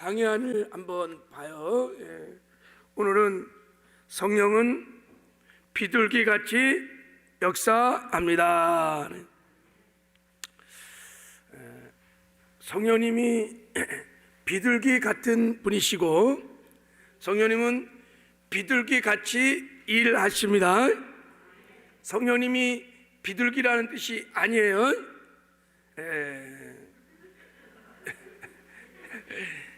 강해안을 한번 봐요. 오늘은 성령은 비둘기같이 역사합니다. 성령님이 비둘기 같은 분이시고 성령님은 비둘기같이 일하십니다. 성령님이 비둘기라는 뜻이 아니에요.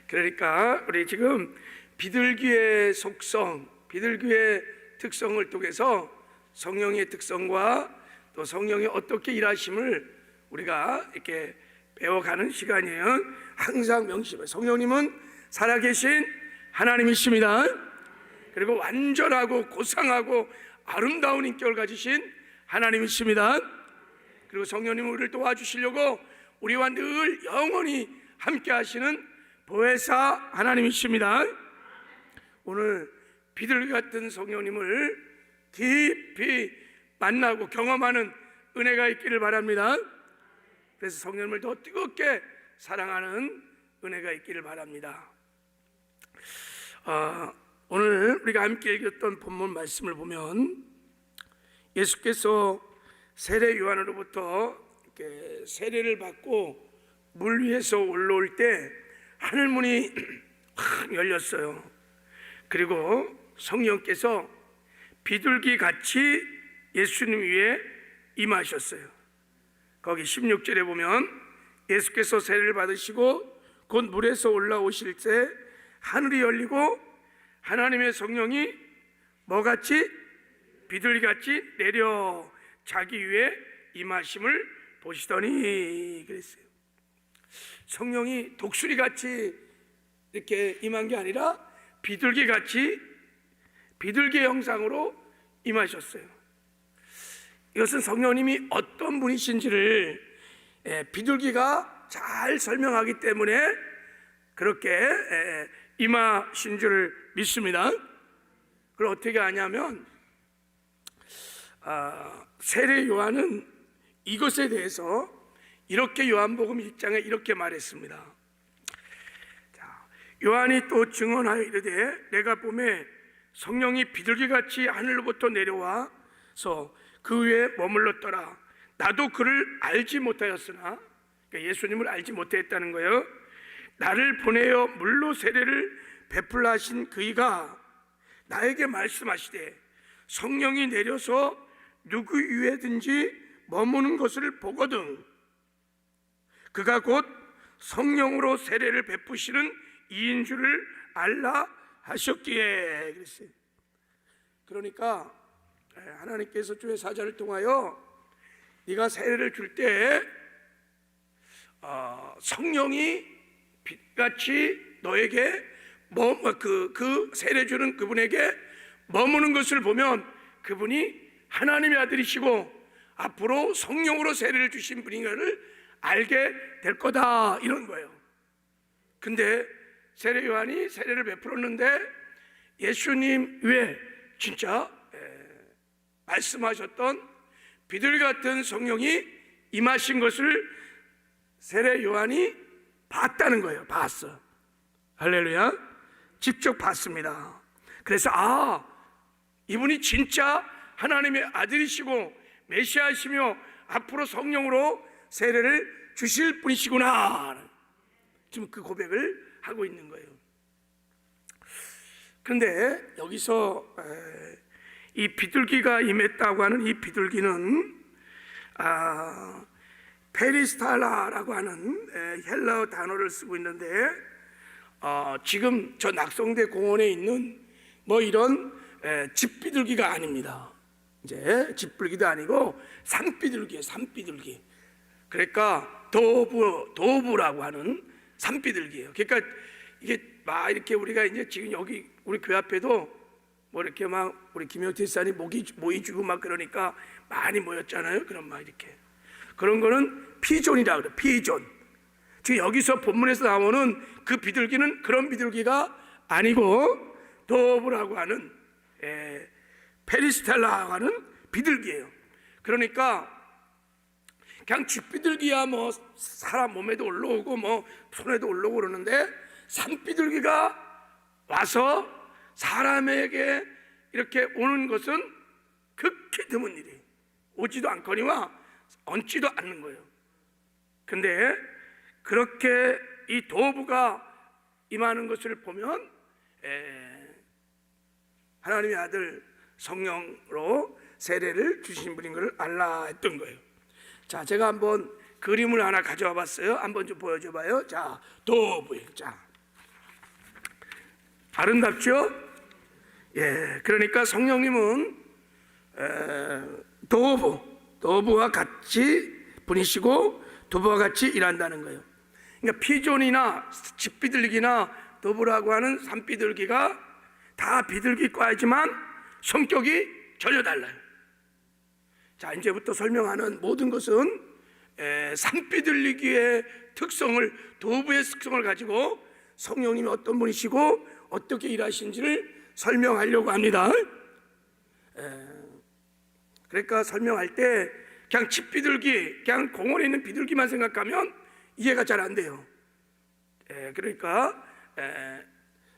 그러니까 우리 지금 비둘기의 속성, 비둘기의 특성을 통해서 성령의 특성과 또 성령이 어떻게 일하심을 우리가 이렇게 배워가는 시간이에요. 항상 명심해. 성령님은 살아계신 하나님이십니다. 그리고 완전하고 고상하고 아름다운 인격을 가지신 하나님이십니다. 그리고 성령님은 우리를 도와주시려고 우리와 늘 영원히 함께 하시는 보혜사 하나님이십니다. 오늘 비둘기 같은 성령님을 깊이 만나고 경험하는 은혜가 있기를 바랍니다. 그래서 성령님을 더 뜨겁게 사랑하는 은혜가 있기를 바랍니다. 오늘 우리가 함께 읽었던 본문 말씀을 보면 예수께서 세례 요한으로부터 이렇게 세례를 받고 물 위에서 올라올 때 하늘문이 확 열렸어요. 그리고 성령께서 비둘기 같이 예수님 위에 임하셨어요. 거기 16절에 보면 예수께서 세례를 받으시고 곧 물에서 올라오실 때 하늘이 열리고 하나님의 성령이 뭐같이? 비둘기같이 내려 자기 위에 임하심을 보시더니 그랬어요. 성령이 독수리같이 이렇게 임한 게 아니라 비둘기같이 비둘기의 형상으로 임하셨어요. 이것은 성령님이 어떤 분이신지를 비둘기가 잘 설명하기 때문에 그렇게 임하신 줄 믿습니다. 그걸 어떻게 아냐면 세례 요한은 이것에 대해서 이렇게 요한복음 1장에 이렇게 말했습니다. 요한이 또 증언하여 이르되 내가 보매 성령이 비둘기같이 하늘로부터 내려와서 그 위에 머물렀더라. 나도 그를 알지 못하였으나, 그러니까 예수님을 알지 못했다는 거예요. 나를 보내어 물로 세례를 베풀라 하신 그이가 나에게 말씀하시되 성령이 내려서 누구 위에든지 머무는 것을 보거든 그가 곧 성령으로 세례를 베푸시는 이인 줄을 알라 하셨기에 그랬어요. 그러니까 하나님께서 주의 사자를 통하여 네가 세례를 줄 때 성령이 빛같이 너에게 그 세례 주는 그분에게 머무는 것을 보면 그분이 하나님의 아들이시고 앞으로 성령으로 세례를 주신 분인 것을 알게 될 거다 이런 거예요. 근데 세례 요한이 세례를 베풀었는데 예수님 위에 진짜 말씀하셨던 비둘기 같은 성령이 임하신 것을 세례 요한이 봤다는 거예요. 봤어. 할렐루야. 직접 봤습니다. 그래서 이분이 진짜 하나님의 아들이시고 메시아이시며 앞으로 성령으로 세례를 주실 분이시구나 지금 그 고백을 하고 있는 거예요. 그런데 여기서 이 비둘기가 임했다고 하는 이 비둘기는 페리스탈라라고 하는 헬라어 단어를 쓰고 있는데 지금 저 낙성대 공원에 있는 뭐 이런 집비둘기가 아닙니다. 이제 집비둘기도 아니고 산비둘기예요. 산비둘기. 그러니까 도부라고 하는 산비둘기예요. 그러니까 이게 막 이렇게 우리가 이제 지금 여기 우리 교회 앞에도 뭐 이렇게 막 우리 김영태 사님 모이 주고 막 그러니까 많이 모였잖아요. 그럼 막 이렇게 그런 거는 피존이라 그래. 피존. 지금 여기서 본문에서 나오는 그 비둘기는 그런 비둘기가 아니고 도부라고 하는 페리스텔라라고 하는 비둘기예요. 그러니까 그냥 집비둘기야 뭐 사람 몸에도 올라오고 뭐 손에도 올라오고 그러는데 산비둘기가 와서 사람에게 이렇게 오는 것은 극히 드문 일이, 오지도 않거니와 얹지도 않는 거예요. 근데 그렇게 이 도부가 임하는 것을 보면 하나님의 아들 성령으로 세례를 주신 분인 것을 알라 했던 거예요. 자, 제가 한번 그림을 하나 가져와 봤어요. 한번 좀 보여줘 봐요. 자, 도부예요. 자, 아름답죠? 예, 그러니까 성령님은 도부와 같이 분이시고 도부와 같이 일한다는 거예요. 그러니까 피존이나 집비둘기나 도부라고 하는 산비둘기가 다 비둘기과이지만 성격이 전혀 달라요. 자, 이제부터 설명하는 모든 것은 산비둘기의 특성을, 도부의 특성을 가지고 성령님이 어떤 분이시고 어떻게 일하시는지를 설명하려고 합니다. 그러니까 설명할 때 그냥 집비둘기, 그냥 공원에 있는 비둘기만 생각하면 이해가 잘 안 돼요. 그러니까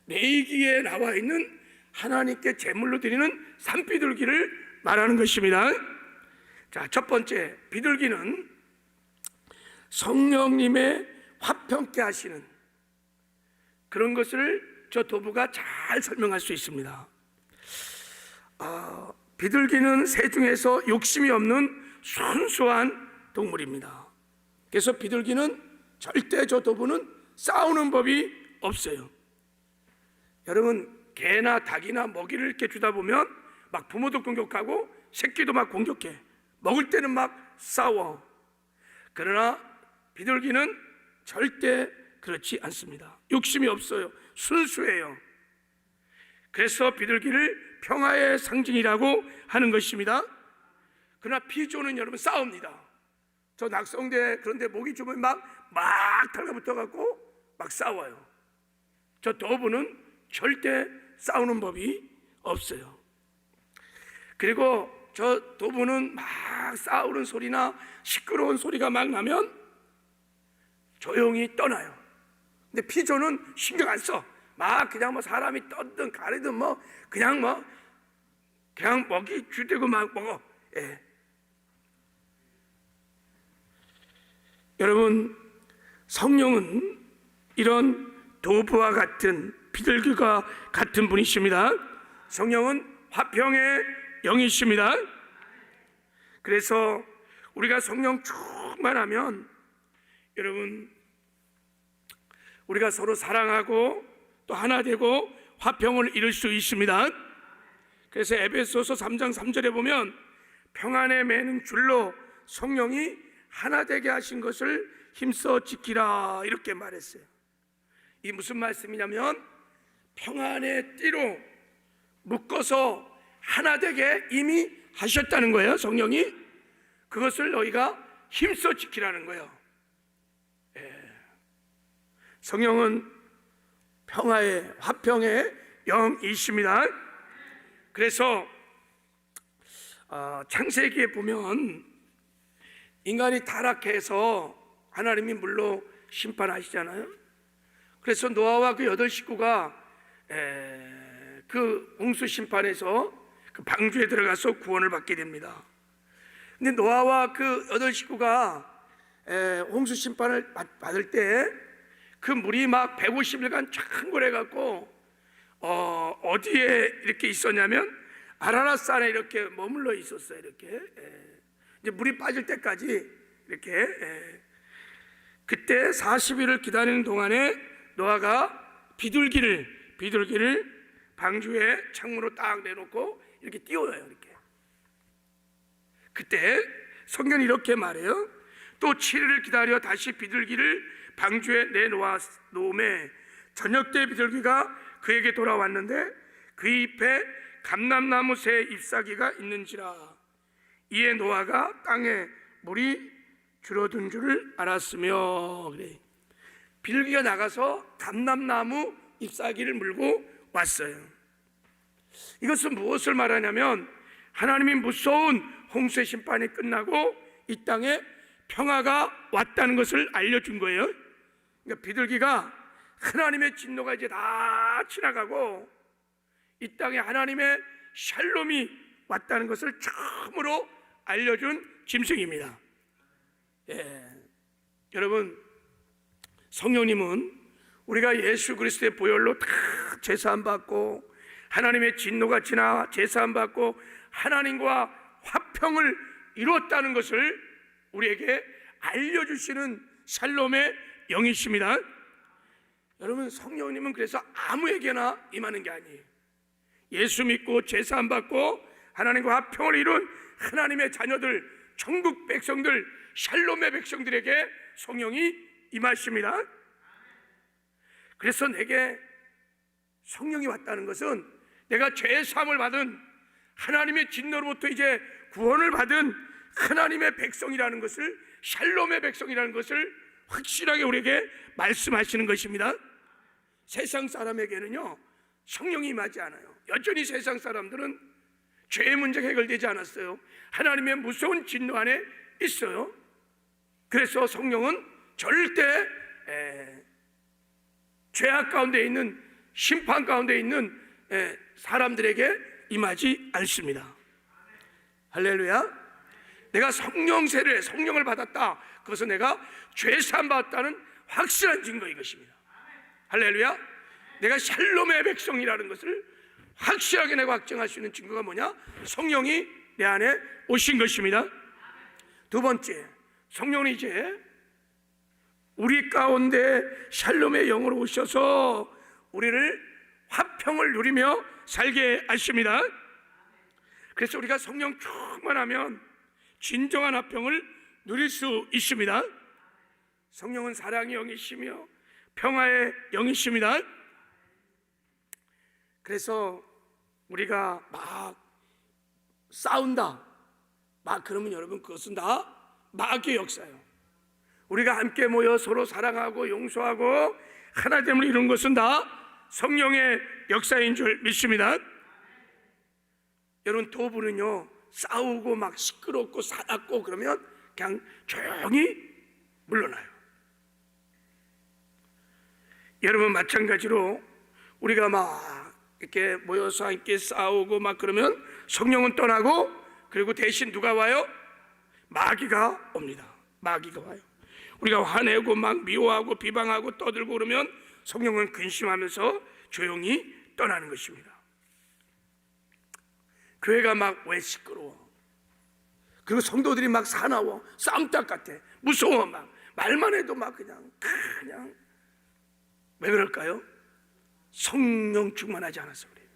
레위기에 나와 있는 하나님께 제물로 드리는 산비둘기를 말하는 것입니다. 자, 첫 번째, 비둘기는 성령님의 화평케 하시는 그런 것을 저 도부가 잘 설명할 수 있습니다. 비둘기는 새 중에서 욕심이 없는 순수한 동물입니다. 그래서 비둘기는 절대 저 도부는 싸우는 법이 없어요. 여러분, 개나 닭이나 먹이를 이렇게 주다 보면 막 부모도 공격하고 새끼도 막 공격해. 먹을 때는 막 싸워. 그러나 비둘기는 절대 그렇지 않습니다. 욕심이 없어요. 순수해요. 그래서 비둘기를 평화의 상징이라고 하는 것입니다. 그러나 피존은 여러분 싸웁니다. 저 낙성대 그런데 모기 주면 막 달라붙어 갖고 막 싸워요. 저 도부는 절대 싸우는 법이 없어요. 그리고 저 도부는 막 싸우는 소리나 시끄러운 소리가 막 나면 조용히 떠나요. 근데 피존은 신경 안 써. 막 그냥 뭐 사람이 떠든 가리든 뭐 그냥 먹이 주대고 막 먹어. 예. 여러분, 성령은 이런 도부와 같은 비둘기와 같은 분이십니다. 성령은 화평의 영이십니다. 그래서 우리가 성령 충만하면 여러분, 우리가 서로 사랑하고 또 하나 되고 화평을 이룰 수 있습니다. 그래서 에베소서 3장 3절에 보면 평안에 매는 줄로 성령이 하나 되게 하신 것을 힘써 지키라 이렇게 말했어요. 이 무슨 말씀이냐면 평안의 띠로 묶어서 하나 되게 이미 하셨다는 거예요. 성령이 그것을 너희가 힘써 지키라는 거예요. 성령은 평화의 화평의 영이십니다. 그래서 창세기에 보면 인간이 타락해서 하나님이 물로 심판하시잖아요. 그래서 노아와 그 8식구가 그 홍수 심판에서 그 방주에 들어가서 구원을 받게 됩니다. 근데 노아와 그 8식구가 홍수 심판을 받을 때 그 물이 막 150일간 창궐해갖고 어디에 이렇게 있었냐면 아라랏 산에 이렇게 머물러 있었어요. 이렇게 이제 물이 빠질 때까지 이렇게 그때 40일을 기다리는 동안에 노아가 비둘기를 방주에 창문으로 딱 내놓고 이렇게 띄워요. 이렇게. 그때 성경이 이렇게 말해요. 또 7일을 기다려 다시 비둘기를 방주에 내놓음에 저녁 때 비둘기가 그에게 돌아왔는데 그 잎에 감람나무 새 잎사귀가 있는지라. 이에 노아가 땅에 물이 줄어든 줄을 알았으며. 그래. 비둘기가 나가서 감람나무 잎사귀를 물고 왔어요. 이것은 무엇을 말하냐면 하나님이 무서운 홍수의 심판이 끝나고 이 땅에 평화가 왔다는 것을 알려준 거예요. 그러니까 비둘기가 하나님의 진노가 이제 다 지나가고 이 땅에 하나님의 샬롬이 왔다는 것을 처음으로 알려준 짐승입니다. 여러분, 성령님은 우리가 예수 그리스도의 보혈로 다 제사함 받고 하나님의 진노가 지나 제사함 받고 하나님과 화평을 이루었다는 것을 우리에게 알려주시는 샬롬의 영이십니다. 여러분, 성령님은 그래서 아무에게나 임하는 게 아니에요. 예수 믿고 제사함 받고 하나님과 화평을 이룬 하나님의 자녀들, 천국 백성들, 샬롬의 백성들에게 성령이 임하십니다. 그래서 내게 성령이 왔다는 것은 내가 죄의 사함을 받은 하나님의 진노로부터 이제 구원을 받은 하나님의 백성이라는 것을, 샬롬의 백성이라는 것을 확실하게 우리에게 말씀하시는 것입니다. 세상 사람에게는요 성령이 임하지 않아요. 여전히 세상 사람들은 죄의 문제가 해결되지 않았어요. 하나님의 무서운 진노 안에 있어요. 그래서 성령은 절대 죄악 가운데 있는, 심판 가운데 있는 사람들에게 임하지 않습니다. 할렐루야. 내가 성령을 받았다, 그것은 내가 죄사함 받았다는 확실한 증거 이것입니다. 할렐루야. 내가 샬롬의 백성이라는 것을 확실하게 내가 확증할 수 있는 증거가 뭐냐? 성령이 내 안에 오신 것입니다. 두 번째, 성령이 이제 우리 가운데 샬롬의 영으로 오셔서 우리를 화평을 누리며 살게 하십니다. 그래서 우리가 성령 충만하면 진정한 화평을 누릴 수 있습니다. 성령은 사랑의 영이시며 평화의 영이십니다. 그래서 우리가 막 싸운다, 막 그러면 여러분 그것은 다 마귀의 역사예요. 우리가 함께 모여 서로 사랑하고 용서하고 하나됨을 이룬 것은 다 성령의 역사인 줄 믿습니다. 여러분, 도부는요 싸우고 막 시끄럽고 사납고 그러면 그냥 조용히 물러나요. 여러분, 마찬가지로 우리가 막 이렇게 모여서 함께 싸우고 막 그러면 성령은 떠나고, 그리고 대신 누가 와요? 마귀가 옵니다. 마귀가 와요. 우리가 화내고 막 미워하고 비방하고 떠들고 그러면 성령은 근심하면서 조용히 떠나는 것입니다. 교회가 막 왜 시끄러워? 그리고 성도들이 막 사나워, 쌈딱 같아, 무서워, 막 말만 해도 막 그냥 왜 그럴까요? 성령 충만하지 않아서 그래요.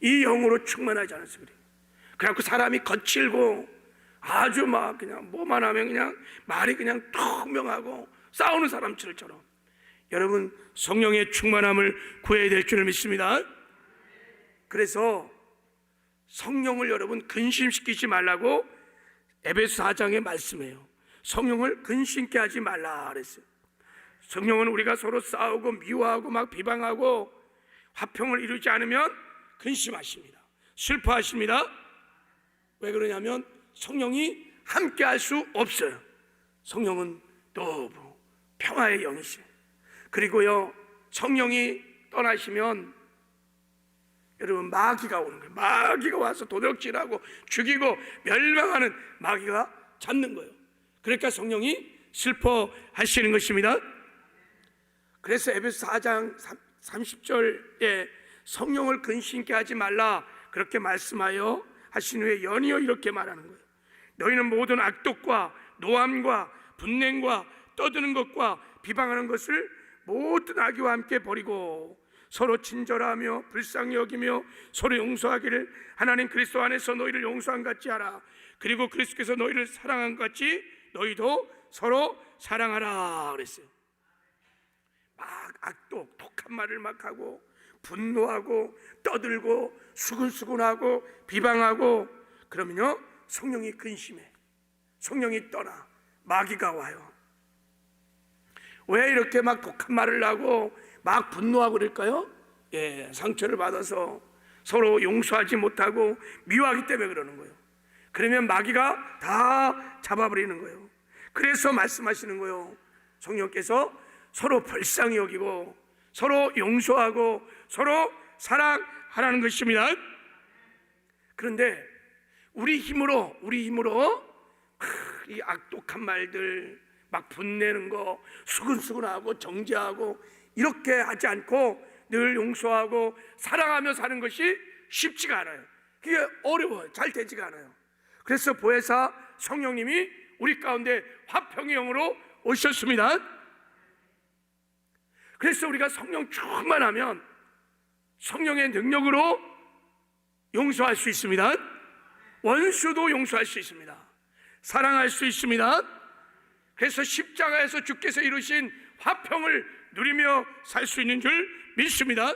이 영으로 충만하지 않아서 그래요. 그래갖고 사람이 거칠고 아주 막 그냥 뭐만 하면 그냥 말이 그냥 턱명하고 싸우는 사람들처럼. 여러분, 성령의 충만함을 구해야 될 줄을 믿습니다. 그래서 성령을 여러분 근심시키지 말라고 에베소 4장에 말씀해요. 성령을 근심케 하지 말라 그랬어요. 성령은 우리가 서로 싸우고 미워하고 막 비방하고 화평을 이루지 않으면 근심하십니다. 슬퍼하십니다. 왜 그러냐면 성령이 함께 할 수 없어요. 성령은 또 평화의 영이시에요. 그리고요, 성령이 떠나시면 여러분 마귀가 오는 거예요. 마귀가 와서 도둑질하고 죽이고 멸망하는, 마귀가 잡는 거예요. 그러니까 성령이 슬퍼하시는 것입니다. 그래서 에베소 4장 30절에 성령을 근심케 하지 말라 그렇게 말씀하여 하신 후에 연이어 이렇게 말하는 거예요. 너희는 모든 악독과 노함과 분냉과 떠드는 것과 비방하는 것을 모든 악의와 함께 버리고 서로 친절하며 불쌍히 여기며 서로 용서하기를 하나님 그리스도 안에서 너희를 용서한 같이 하라. 그리고 그리스도께서 너희를 사랑한 같이 너희도 서로 사랑하라 그랬어요. 막 악독, 독한 말을 막 하고 분노하고 떠들고 수근수근하고 비방하고 그러면요 성령이 근심해. 성령이 떠나 마귀가 와요. 왜 이렇게 막 독한 말을 하고 막 분노하고 그럴까요? 상처를 받아서 서로 용서하지 못하고 미워하기 때문에 그러는 거예요. 그러면 마귀가 다 잡아버리는 거예요. 그래서 말씀하시는 거예요. 성령께서 서로 불쌍히 여기고 서로 용서하고 서로 사랑하라는 것입니다. 그런데 우리 힘으로 이 악독한 말들 막 분내는 거, 수근수근하고 정죄하고 이렇게 하지 않고 늘 용서하고 사랑하며 사는 것이 쉽지가 않아요. 그게 어려워요. 잘 되지가 않아요. 그래서 보혜사 성령님이 우리 가운데 화평의 영으로 오셨습니다. 그래서 우리가 성령 충만하면 성령의 능력으로 용서할 수 있습니다. 원수도 용서할 수 있습니다. 사랑할 수 있습니다. 그래서 십자가에서 주께서 이루신 화평을 누리며 살 수 있는 줄 믿습니다.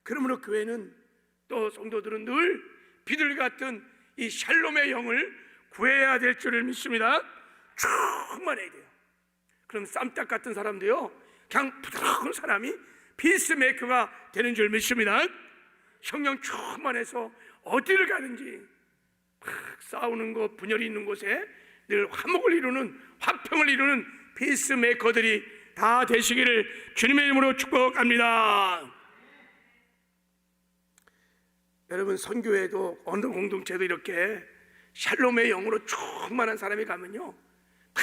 그러므로 교회는 또 성도들은 늘 비둘기 같은 이 샬롬의 영을 구해야 될 줄을 믿습니다. 충만해야 돼요. 그럼 쌈딱 같은 사람도요, 그냥 부드러운 사람이 피스메이커가 되는 줄 믿습니다. 성령 충만해서 어디를 가든지 싸우는 것, 분열이 있는 곳에 늘 화목을 이루는, 화평을 이루는 피스메이커들이 다 되시기를 주님의 이름으로 축복합니다. 여러분, 선교회도 어느 공동체도 이렇게 샬롬의 영으로 충만한 사람이 가면요, 다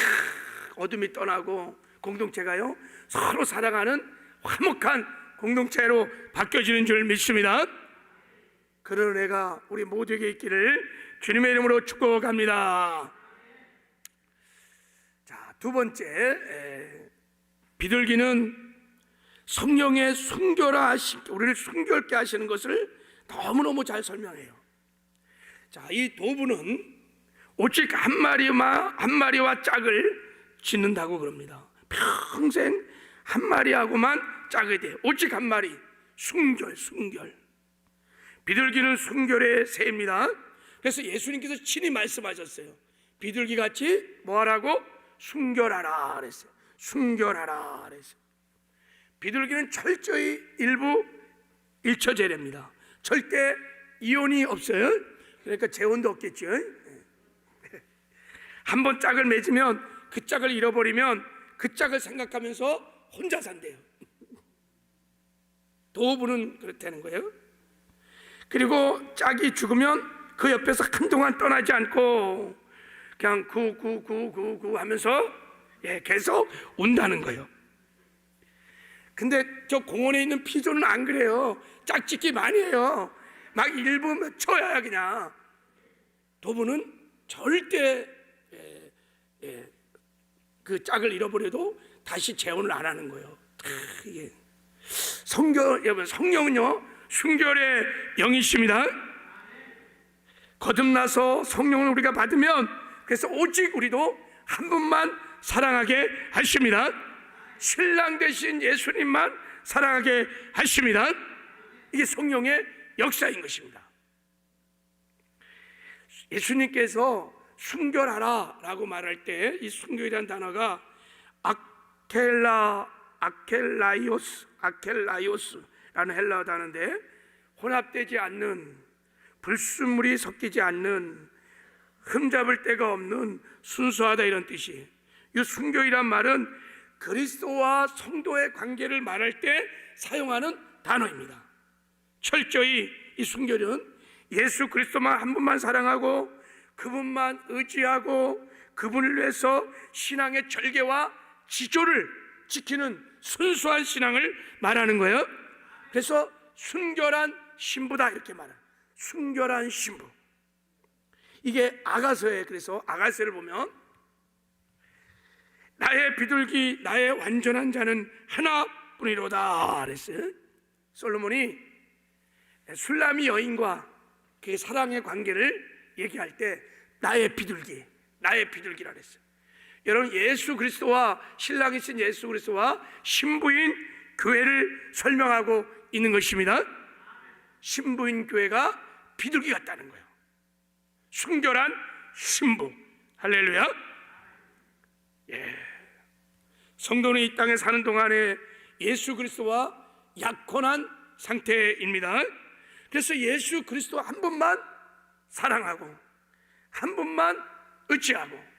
어둠이 떠나고 공동체가요 서로 사랑하는 화목한 공동체로 바뀌어지는 줄 믿습니다. 그런 은혜가 우리 모두에게 있기를 주님의 이름으로 축복합니다. 자, 두 번째, 비둘기는 성령의 우리를 순결케 하시는 것을 너무너무 잘 설명해요. 자, 이 도부는 오직 한 마리와 짝을 짓는다고 그럽니다. 평생 한 마리하고만 짝이 돼요. 오직 한 마리. 순결. 비둘기는 순결의 새입니다. 그래서 예수님께서 친히 말씀하셨어요. 비둘기같이 뭐하라고? 순결하라 그랬어요. 순결하라 그랬어요. 비둘기는 철저히 일처제랍니다. 절대 이혼이 없어요. 그러니까 재혼도 없겠죠. 한번 짝을 맺으면 그 짝을 잃어버리면 그 짝을 생각하면서 혼자 산대요. 도부는 그렇다는 거예요. 그리고 짝이 죽으면 그 옆에서 한동안 떠나지 않고 그냥 구구구구구 하면서 계속 운다는 거예요. 근데 저 공원에 있는 피조는 안 그래요. 짝짓기 많이 해요. 막 1분 쳐야 그냥. 도부는 절대 그 짝을 잃어버려도 다시 재혼을 안 하는 거예요. 이게 여러분, 성령은요 순결의 영이십니다. 거듭나서 성령을 우리가 받으면 그래서 오직 우리도 한 분만 사랑하게 하십니다. 신랑 되신 예수님만 사랑하게 하십니다. 이게 성령의 역사인 것입니다. 예수님께서 순결하라 라고 말할 때 이 순결이라는 단어가 아켈라이오스라는 헬라어 단어인데, 혼합되지 않는, 불순물이 섞이지 않는, 흠잡을 데가 없는, 순수하다 이런 뜻이에요. 이 순결이란 말은 그리스도와 성도의 관계를 말할 때 사용하는 단어입니다. 철저히 이 순결은 예수 그리스도만 한 분만 사랑하고 그분만 의지하고 그분을 위해서 신앙의 절개와 지조를 지키는 순수한 신앙을 말하는 거예요. 그래서 순결한 신부다 이렇게 말해요. 순결한 신부. 이게 아가서에, 그래서 아가서를 보면 나의 비둘기 나의 완전한 자는 하나뿐이로다 그랬어요. 솔로몬이 술람이 여인과 그 사랑의 관계를 얘기할 때 나의 비둘기라 그랬어요. 여러분, 예수 그리스도와 신랑이신 예수 그리스도와 신부인 교회를 설명하고 있는 것입니다. 신부인 교회가 비둘기 같다는 거예요. 순결한 신부. 할렐루야. 성도는 이 땅에 사는 동안에 예수 그리스도와 약혼한 상태입니다. 그래서 예수 그리스도 한 분만 사랑하고 한 분만 의지하고,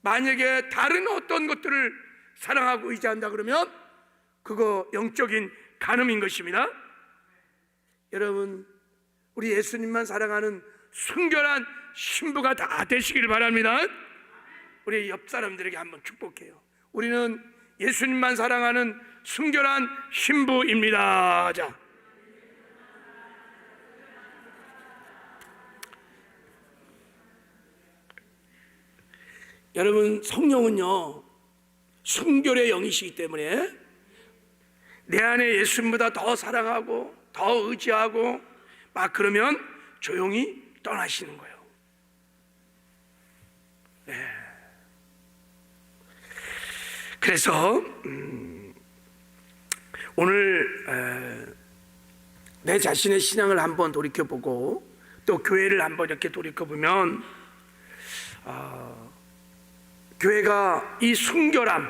만약에 다른 어떤 것들을 사랑하고 의지한다 그러면 그거 영적인 간음인 것입니다. 여러분, 우리 예수님만 사랑하는 순결한 신부가 다 되시길 바랍니다. 우리 옆 사람들에게 한번 축복해요. 우리는 예수님만 사랑하는 순결한 신부입니다. 자, 여러분, 성령은요 순결의 영이시기 때문에 내 안에 예수님보다 더 사랑하고 더 의지하고 막 그러면 조용히 떠나시는 거예요. 네. 그래서 오늘 내 자신의 신앙을 한번 돌이켜보고 또 교회를 한번 이렇게 돌이켜보면 교회가 이 순결함,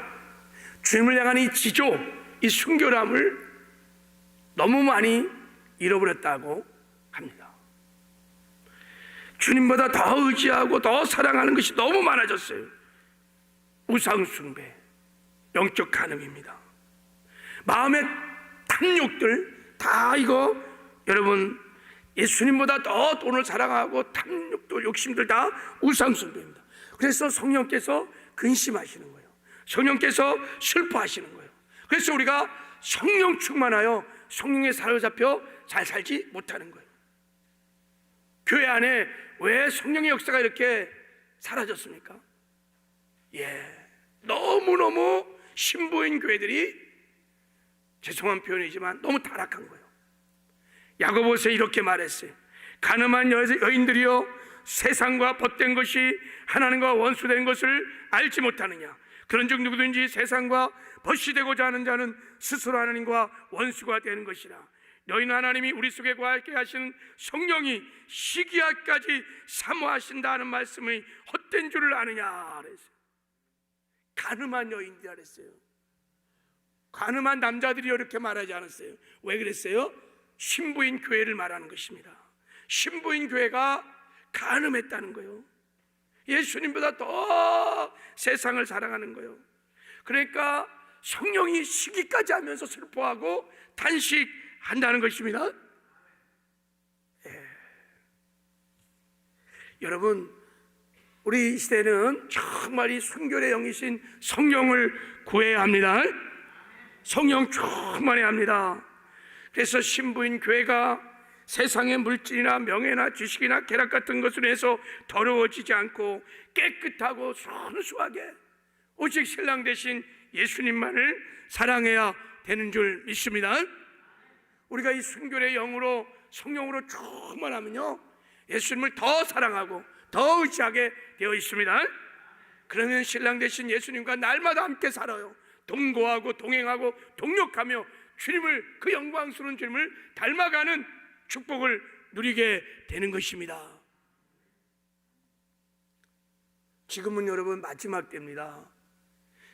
주님을 향한 이 지조, 이 순결함을 너무 많이 잃어버렸다고 합니다. 주님보다 더 의지하고 더 사랑하는 것이 너무 많아졌어요. 우상숭배, 영적 간음입니다. 마음의 탐욕들 다 이거 여러분 예수님보다 더 돈을 사랑하고 탐욕도 욕심들 다 우상숭배입니다. 그래서 성령께서 근심하시는 거예요. 성령께서 슬퍼하시는 거예요. 그래서 우리가 성령 충만하여 성령에 사로잡혀 잘 살지 못하는 거예요. 교회 안에 왜 성령의 역사가 이렇게 사라졌습니까? 너무너무 신부인 교회들이 죄송한 표현이지만 너무 타락한 거예요. 야고보서에 이렇게 말했어요. 가늠한 여인들이여 세상과 벗된 것이 하나님과 원수된 것을 알지 못하느냐. 그런즉 누구든지 세상과 벗이 되고자 하는 자는 스스로 하나님과 원수가 되는 것이라. 너희는 하나님이 우리 속에 거하게 하시는 성령이 시기하까지 사모하신다 하는 말씀이 헛된 줄을 아느냐 그랬어요. 가늠한 여인들이라 그랬어요. 가늠한 남자들이 이렇게 말하지 않았어요. 왜 그랬어요? 신부인 교회를 말하는 것입니다. 신부인 교회가 가늠했다는 거예요. 예수님보다 더 세상을 사랑하는 거예요. 그러니까 성령이 시기까지 하면서 슬퍼하고 탄식한다는 것입니다. 여러분, 우리 이 시대는 정말 이 순결의 영이신 성령을 구해야 합니다. 성령 충만해야 합니다. 그래서 신부인 교회가 세상의 물질이나 명예나 지식이나 쾌락 같은 것으로 해서 더러워지지 않고 깨끗하고 순수하게 오직 신랑 되신 예수님만을 사랑해야 되는 줄 믿습니다. 우리가 이 순결의 영으로 성령으로 충만하면요 예수님을 더 사랑하고 더 의지하게 되어 있습니다. 그러면 신랑 되신 예수님과 날마다 함께 살아요. 동거하고 동행하고 동력하며 주님을, 그 영광스러운 주님을 닮아가는 축복을 누리게 되는 것입니다. 지금은 여러분 마지막 때입니다.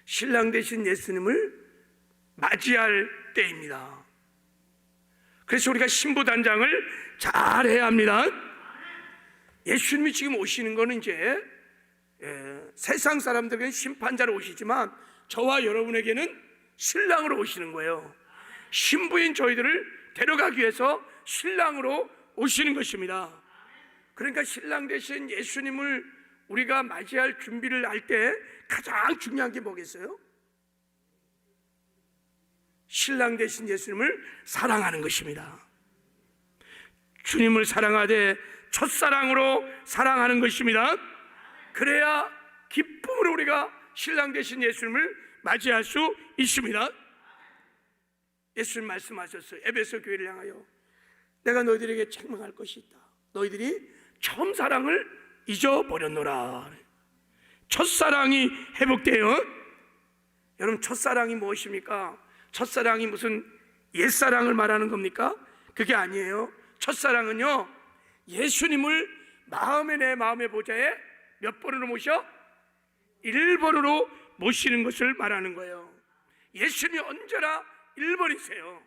신랑 되신 예수님을 맞이할 때입니다. 그래서 우리가 신부단장을 잘 해야 합니다. 예수님이 지금 오시는 거는 이제 세상 사람들에게는 심판자로 오시지만 저와 여러분에게는 신랑으로 오시는 거예요. 신부인 저희들을 데려가기 위해서 신랑으로 오시는 것입니다. 그러니까 신랑 되신 예수님을 우리가 맞이할 준비를 할 때 가장 중요한 게 뭐겠어요? 신랑 되신 예수님을 사랑하는 것입니다. 주님을 사랑하되 첫사랑으로 사랑하는 것입니다. 그래야 기쁨으로 우리가 신랑 되신 예수님을 맞이할 수 있습니다. 예수님 말씀하셨어요. 에베소 교회를 향하여 내가 너희들에게 책망할 것이 있다. 너희들이 처음 사랑을 잊어버렸노라. 첫사랑이 회복돼요. 여러분, 첫사랑이 무엇입니까? 첫사랑이 무슨 옛사랑을 말하는 겁니까? 그게 아니에요. 첫사랑은요, 예수님을 내 마음의 보좌에 몇 번으로 모셔? 1번으로 모시는 것을 말하는 거예요. 예수님이 언제나 1번이세요.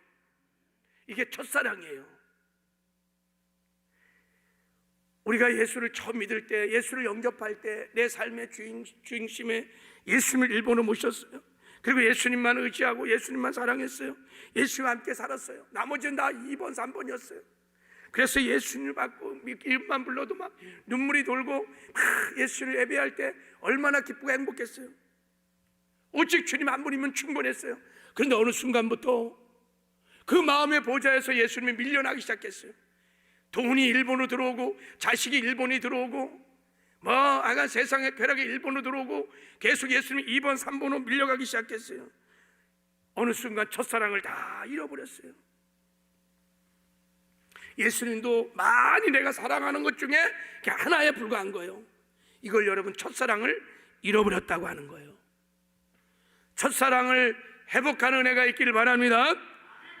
이게 첫사랑이에요. 우리가 예수를 처음 믿을 때, 예수를 영접할 때 내 삶의 주인심에 예수님을 1번으로 모셨어요. 그리고 예수님만 의지하고 예수님만 사랑했어요. 예수님과 함께 살았어요. 나머지는 다 2번, 3번이었어요. 그래서 예수님을 받고 이름만 불러도 막 눈물이 돌고 막 예수를 예배할 때 얼마나 기쁘고 행복했어요. 오직 주님 한 분이면 충분했어요. 그런데 어느 순간부터 그 마음의 보좌에서 예수님이 밀려나기 시작했어요. 돈이 일본으로 들어오고 자식이 일본이 들어오고 아간 세상의 쾌락이 일본으로 들어오고 계속 예수님이 2번, 3번으로 밀려가기 시작했어요. 어느 순간 첫사랑을 다 잃어버렸어요. 예수님도 많이 내가 사랑하는 것 중에 하나에 불과한 거예요. 이걸 여러분 첫사랑을 잃어버렸다고 하는 거예요. 첫사랑을 회복하는 은혜가 있기를 바랍니다.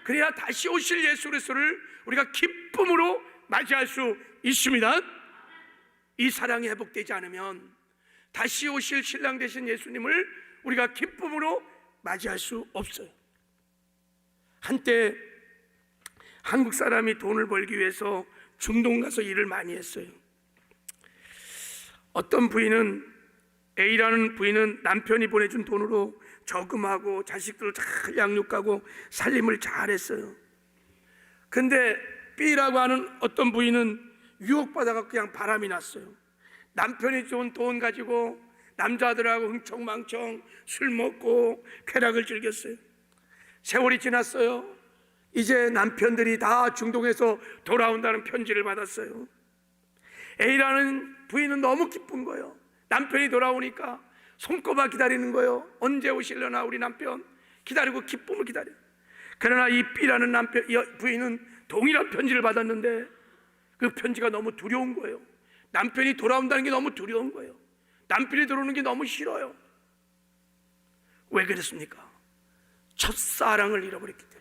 그래야 다시 오실 예수 그리스도를 우리가 기쁨으로 맞이할 수 있습니다. 이 사랑이 회복되지 않으면 다시 오실 신랑 되신 예수님을 우리가 기쁨으로 맞이할 수 없어요. 한때 한국 사람이 돈을 벌기 위해서 중동 가서 일을 많이 했어요. 어떤 부인은, A라는 부인은 남편이 보내준 돈으로 저금하고 자식들을 잘 양육하고 살림을 잘했어요. 근데 B라고 하는 어떤 부인은 유혹받아서 그냥 바람이 났어요. 남편이 준 돈 가지고 남자들하고 흥청망청 술 먹고 쾌락을 즐겼어요. 세월이 지났어요. 이제 남편들이 다 중동에서 돌아온다는 편지를 받았어요. A라는 부인은 너무 기쁜 거예요. 남편이 돌아오니까 손꼽아 기다리는 거예요. 언제 오실려나 우리 남편 기다리고 기쁨을 기다려요. 그러나 이 B라는 부인은 동일한 편지를 받았는데 그 편지가 너무 두려운 거예요. 남편이 돌아온다는 게 너무 두려운 거예요. 남편이 들어오는 게 너무 싫어요. 왜 그랬습니까? 첫사랑을 잃어버렸기 때문에.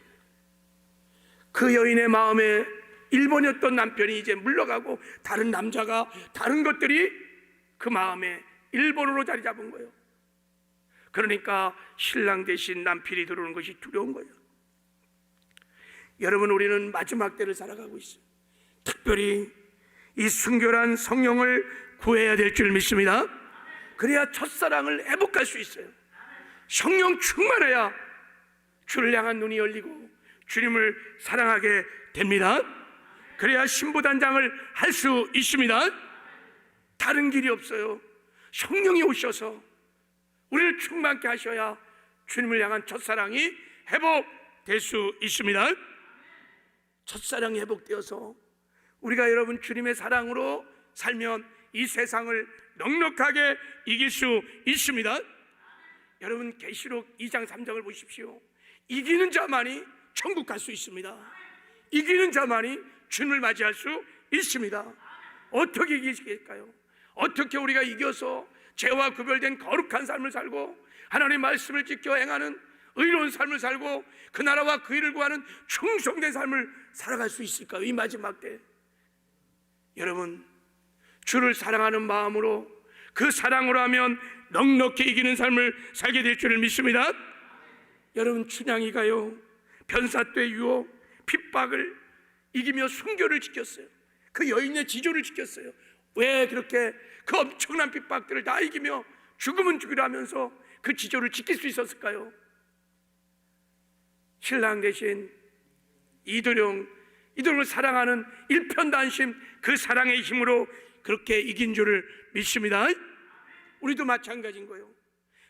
그 여인의 마음에 일본이었던 남편이 이제 물러가고 다른 남자가, 다른 것들이 그 마음에 일본으로 자리 잡은 거예요. 그러니까 신랑 대신 남편이 들어오는 것이 두려운 거예요. 여러분, 우리는 마지막 때를 살아가고 있어요. 특별히 이 순결한 성령을 구해야 될 줄 믿습니다. 그래야 첫사랑을 회복할 수 있어요. 성령 충만해야 주를 향한 눈이 열리고 주님을 사랑하게 됩니다. 그래야 신부단장을 할 수 있습니다. 다른 길이 없어요. 성령이 오셔서 우리를 충만케 하셔야 주님을 향한 첫사랑이 회복될 수 있습니다. 첫사랑이 회복되어서 우리가 여러분 주님의 사랑으로 살면 이 세상을 넉넉하게 이길 수 있습니다. 여러분 계시록 2장 3장을 보십시오. 이기는 자만이 천국 갈 수 있습니다. 이기는 자만이 주님을 맞이할 수 있습니다. 어떻게 이기실까요? 어떻게 우리가 이겨서 죄와 구별된 거룩한 삶을 살고 하나님의 말씀을 지켜 행하는 의로운 삶을 살고 그 나라와 그 일을 구하는 충성된 삶을 살아갈 수 있을까요? 이 마지막 때 여러분 주를 사랑하는 마음으로 그 사랑으로 하면 넉넉히 이기는 삶을 살게 될 줄을 믿습니다. 여러분 춘향이가요 변사때 유혹 핍박을 이기며 순교를 지켰어요. 그 여인의 지조를 지켰어요. 왜 그렇게 그 엄청난 핍박들을 다 이기며 죽으면 죽이라 하면서 그 지조를 지킬 수 있었을까요? 신랑 대신 이도령을 사랑하는 일편단심 그 사랑의 힘으로 그렇게 이긴 줄을 믿습니다. 우리도 마찬가지인 거예요.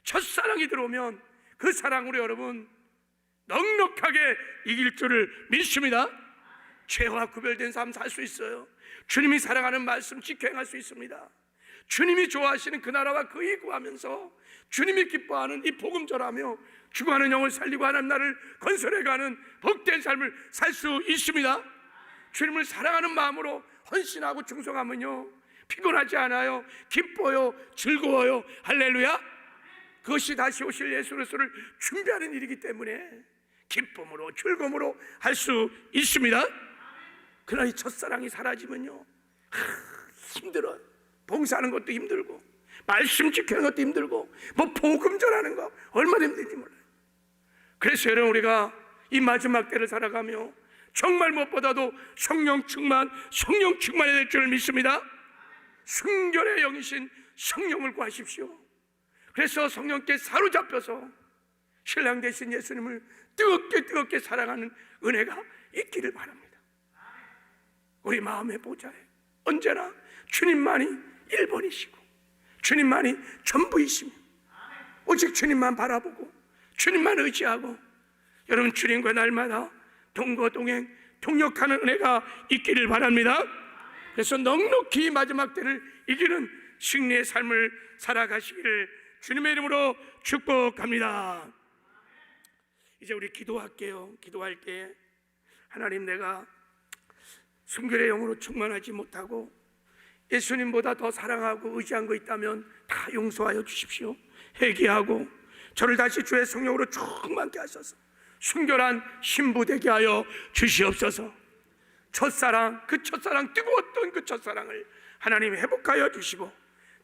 첫사랑이 들어오면 그 사랑으로 여러분 넉넉하게 이길 줄을 믿습니다. 죄와 구별된 삶 살 수 있어요. 주님이 사랑하는 말씀 지켜 행할 수 있습니다. 주님이 좋아하시는 그 나라와 그 일 구하면서 주님이 기뻐하는 이 복음 전하며 죽어가는 영을 살리고 하나님 나라를 건설해가는 복된 삶을 살 수 있습니다. 주님을 사랑하는 마음으로 헌신하고 충성하면요 피곤하지 않아요. 기뻐요. 즐거워요. 할렐루야. 그것이 다시 오실 예수 그리스도를 준비하는 일이기 때문에 기쁨으로 즐거움으로 할 수 있습니다. 그러나 이 첫사랑이 사라지면요 힘들어요. 봉사하는 것도 힘들고 말씀 지키는 것도 힘들고 뭐 복음 전하는 거 얼마나 힘든지 몰라요. 그래서 여러분 우리가 이 마지막 때를 살아가며 정말 무엇보다도 성령 충만해야 될 줄 믿습니다. 순결의 영이신 성령을 구하십시오. 그래서 성령께 사로잡혀서 신랑 되신 예수님을 뜨겁게 사랑하는 은혜가 있기를 바랍니다. 우리 마음의 보좌에 언제나 주님만이 1번이시고 주님만이 전부이시며 오직 주님만 바라보고 주님만 의지하고 여러분 주님과 날마다 동거동행 동역하는 은혜가 있기를 바랍니다. 그래서 넉넉히 마지막 때를 이기는 승리의 삶을 살아가시기를 주님의 이름으로 축복합니다. 이제 우리 기도할게요. 기도할 때 하나님, 내가 순결의 영으로 충만하지 못하고 예수님보다 더 사랑하고 의지한 거 있다면 다 용서하여 주십시오. 회개하고 저를 다시 주의 성령으로 충만케 하소서. 순결한 신부 되게 하여 주시옵소서. 첫사랑, 그 첫사랑, 뜨거웠던 그 첫사랑을 하나님 회복하여 주시고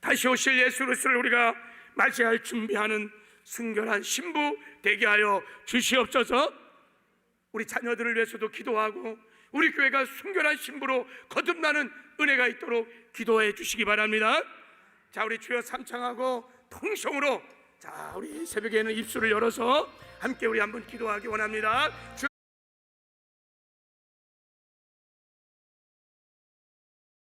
다시 오실 예수 그리스도를 우리가 맞이할 준비하는 순결한 신부 되게 하여 주시옵소서. 우리 자녀들을 위해서도 기도하고 우리 교회가 순결한 신부로 거듭나는 은혜가 있도록 기도해 주시기 바랍니다. 자, 우리 주여 삼창하고 통성으로, 자, 우리 새벽에는 입술을 열어서 함께 우리 한번 기도하기 원합니다.